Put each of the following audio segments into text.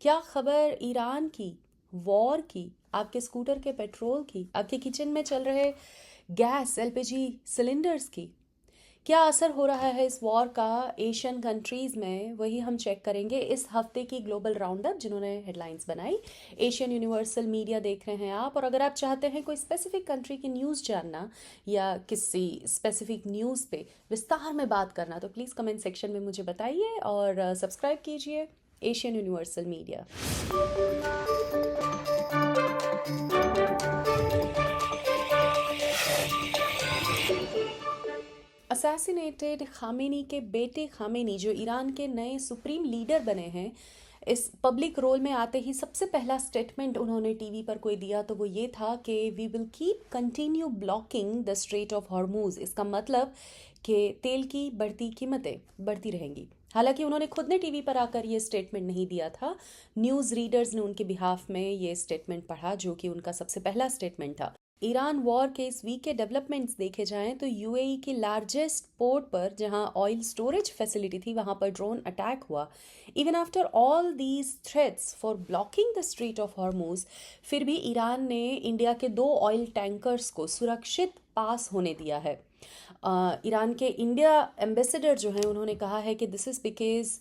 क्या खबर ईरान की, वॉर की, आपके स्कूटर के पेट्रोल की, आपके किचन में चल रहे गैस एलपीजी सिलेंडर्स की? क्या असर हो रहा है इस वॉर का एशियन कंट्रीज़ में, वही हम चेक करेंगे इस हफ्ते की ग्लोबल राउंडअप जिन्होंने हेडलाइंस बनाई। एशियन यूनिवर्सल मीडिया देख रहे हैं आप, और अगर आप चाहते हैं कोई स्पेसिफिक कंट्री की न्यूज़ जानना या किसी स्पेसिफिक न्यूज़ पे विस्तार में बात करना, तो प्लीज़ कमेंट सेक्शन में मुझे बताइए और सब्सक्राइब कीजिए Asian universal media. Assassinated Khamenei के बेटे खामेनी, जो ईरान के नए सुप्रीम लीडर बने हैं, इस पब्लिक रोल में आते ही सबसे पहला स्टेटमेंट उन्होंने टीवी पर कोई दिया तो वो ये था कि we will keep continue blocking the strait of Hormuz. इसका मतलब कि तेल की बढ़ती कीमतें बढ़ती रहेंगी। हालांकि उन्होंने खुद ने टीवी पर आकर ये स्टेटमेंट नहीं दिया था, न्यूज़ रीडर्स ने उनके बिहाफ में ये स्टेटमेंट पढ़ा, जो कि उनका सबसे पहला स्टेटमेंट था। ईरान वॉर के इस वीक के डेवलपमेंट्स देखे जाएं तो यूएई की लार्जेस्ट पोर्ट पर जहां ऑयल स्टोरेज फैसिलिटी थी, वहां पर ड्रोन अटैक हुआ। Even after all these threats for blocking the street of Hormuz, फिर भी ईरान ने इंडिया के 2 ऑयल टैंकर्स को सुरक्षित पास होने दिया है। ईरान के इंडिया एम्बेसडर जो हैं, उन्होंने कहा है कि this is because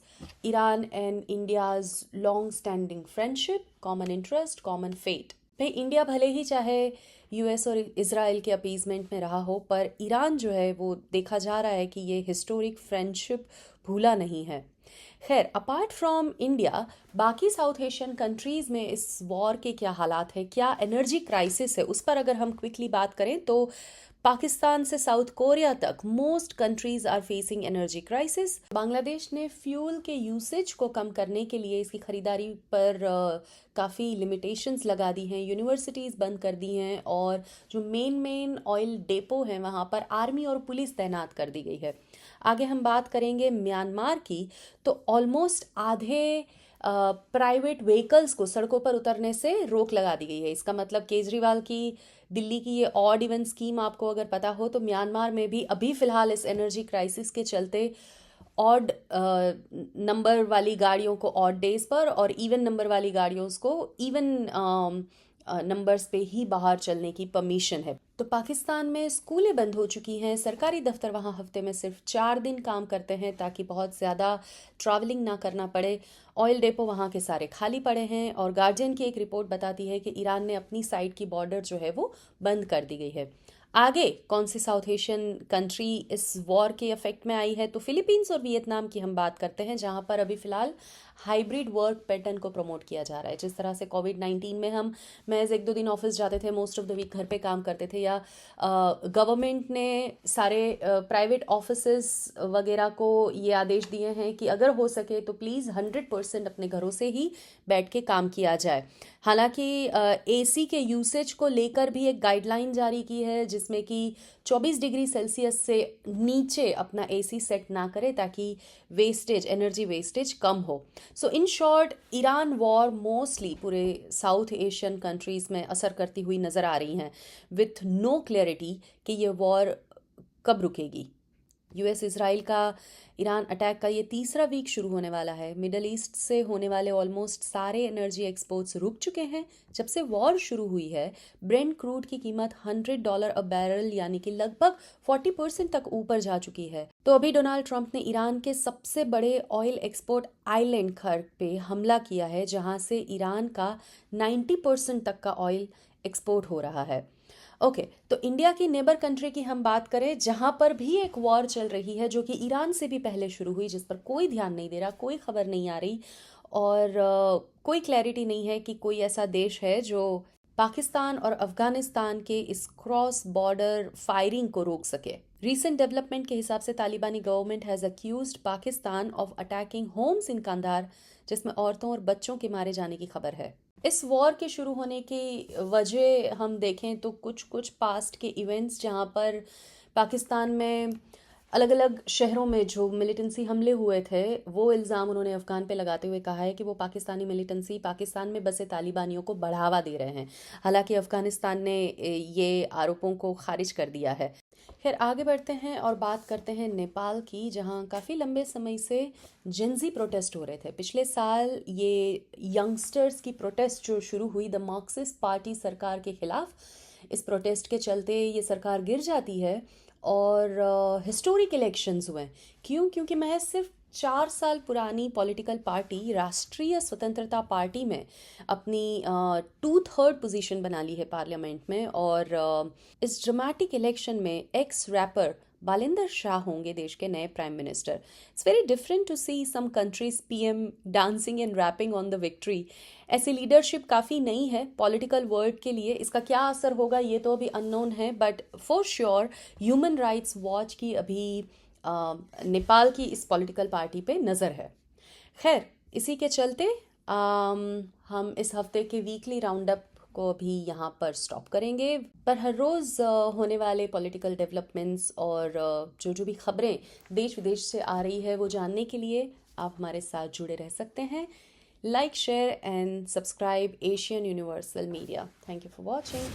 Iran and India's long standing friendship, common interest, common fate. भाई, इंडिया भले ही चाहे यूएस और इज़राइल के अपीजमेंट में रहा हो, पर ईरान जो है वो देखा जा रहा है कि ये हिस्टोरिक फ्रेंडशिप भूला नहीं है। खैर, अपार्ट फ्रॉम इंडिया, बाकी साउथ एशियन कंट्रीज़ में इस वॉर के क्या हालात हैं, क्या एनर्जी क्राइसिस है, उस पर अगर हम क्विकली बात करें तो पाकिस्तान से साउथ कोरिया तक most countries are facing energy crisis. Bangladesh ने फ्यूल के यूसेज को कम करने के लिए इसकी खरीदारी पर काफ़ी लिमिटेशंस लगा दी हैं, यूनिवर्सिटीज़ बंद कर दी हैं, और जो मेन ऑयल डेपो हैं वहाँ पर आर्मी और पुलिस तैनात कर दी गई है। आगे हम बात करेंगे म्यांमार की, तो ऑलमोस्ट आधे प्राइवेट व्हीकल्स को सड़कों पर उतरने से रोक लगा दी गई है। इसका मतलब केजरीवाल की दिल्ली की ये ऑड इवन स्कीम आपको अगर पता हो, तो म्यांमार में भी अभी फ़िलहाल इस एनर्जी क्राइसिस के चलते ऑड नंबर वाली गाड़ियों को ऑड डेज पर और इवन नंबर वाली गाड़ियों को इवन नंबर्स पे ही बाहर चलने की परमिशन है। तो पाकिस्तान में स्कूलें बंद हो चुकी हैं, सरकारी दफ्तर वहाँ हफ्ते में सिर्फ 4 दिन काम करते हैं ताकि बहुत ज़्यादा ट्रैवलिंग ना करना पड़े। ऑयल डेपो वहाँ के सारे खाली पड़े हैं, और गार्जियन की एक रिपोर्ट बताती है कि ईरान ने अपनी साइड की बॉर्डर जो है वो बंद कर दी गई है। आगे कौन सी साउथ एशियन कंट्री इस वॉर के इफेक्ट में आई है, तो फिलीपींस और वियतनाम की हम बात करते हैं, जहां पर अभी फ़िलहाल हाइब्रिड वर्क पैटर्न को प्रमोट किया जा रहा है। जिस तरह से कोविड-19 में हम महज 1-2 दिन ऑफिस जाते थे, मोस्ट ऑफ द वीक घर पे काम करते थे, या गवर्नमेंट ने सारे प्राइवेट ऑफिसेस वगैरह को ये आदेश दिए हैं कि अगर हो सके तो प्लीज़ 100% अपने घरों से ही बैठ के काम किया जाए। हालांकि एसी के यूसेज को लेकर भी एक गाइडलाइन जारी की है, जिसमें कि 24 डिग्री सेल्सियस से नीचे अपना एसी सेट ना करें ताकि वेस्टेज, एनर्जी वेस्टेज कम हो। So in short, Iran war mostly पूरे साउथ एशियन कंट्रीज़ में असर करती हुई नज़र आ रही हैं, विथ नो क्लैरिटी कि ये वॉर कब रुकेगी। यूएस इजराइल का ईरान अटैक का ये तीसरा वीक शुरू होने वाला है। मिडल ईस्ट से होने वाले ऑलमोस्ट सारे एनर्जी एक्सपोर्ट्स रुक चुके हैं। जब से वॉर शुरू हुई है, ब्रेंट क्रूड की कीमत $100 अ बैरल यानी कि लगभग 40% तक ऊपर जा चुकी है। तो अभी डोनाल्ड ट्रंप ने ईरान के सबसे बड़े ऑयल एक्सपोर्ट आइलैंड खर्क पे हमला किया है, जहां से ईरान का 90% तक का ऑयल एक्सपोर्ट हो रहा है। ओके, तो इंडिया की नेबर कंट्री की हम बात करें, जहां पर भी एक वॉर चल रही है जो कि ईरान से भी पहले शुरू हुई, जिस पर कोई ध्यान नहीं दे रहा, कोई खबर नहीं आ रही, और कोई क्लैरिटी नहीं है कि कोई ऐसा देश है जो पाकिस्तान और अफगानिस्तान के इस क्रॉस बॉर्डर फायरिंग को रोक सके। रीसेंट डेवलपमेंट के हिसाब से तालिबानी government has accused Pakistan of attacking homes in Kandahar, जिसमें औरतों और बच्चों के मारे जाने की खबर है। इस वॉर के शुरू होने की वजह हम देखें तो कुछ कुछ पास्ट के इवेंट्स, जहां पर पाकिस्तान में अलग अलग शहरों में जो मिलिटेंसी हमले हुए थे वो इल्ज़ाम उन्होंने अफ़गान पे लगाते हुए कहा है कि वो पाकिस्तानी मिलिटेंसी पाकिस्तान में बसे तालिबानियों को बढ़ावा दे रहे हैं। हालांकि अफ़गानिस्तान ने ये आरोपों को खारिज कर दिया है। खैर आगे बढ़ते हैं और बात करते हैं नेपाल की, जहां काफ़ी लंबे समय से जेंजी प्रोटेस्ट हो रहे थे। पिछले साल ये यंगस्टर्स की प्रोटेस्ट जो शुरू हुई द मार्क्सिस्ट पार्टी सरकार के खिलाफ, इस प्रोटेस्ट के चलते ये सरकार गिर जाती है और हिस्टोरिक इलेक्शंस हुए। क्यों? क्योंकि महज सिर्फ 4 साल पुरानी पॉलिटिकल पार्टी राष्ट्रीय स्वतंत्रता पार्टी में अपनी 2/3 पोजीशन बना ली है पार्लियामेंट में, और इस ड्रामेटिक इलेक्शन में एक्स रैपर बालिंदर शाह होंगे देश के नए prime minister. It's very different to see some countries PM dancing and rapping on the victory. ऐसी लीडरशिप काफ़ी नई है पॉलिटिकल वर्ल्ड के लिए। इसका क्या असर होगा ये तो अभी अननोन है, but for sure human rights watch की अभी नेपाल की इस पॉलिटिकल पार्टी पे नज़र है। खैर इसी के चलते हम इस हफ्ते के वीकली राउंड अप को भी यहाँ पर स्टॉप करेंगे, पर हर रोज़ होने वाले पॉलिटिकल डेवलपमेंट्स और जो जो भी खबरें देश विदेश से आ रही है वो जानने के लिए आप हमारे साथ जुड़े रह सकते हैं। Like, share and subscribe Asian universal media. Thank you for watching.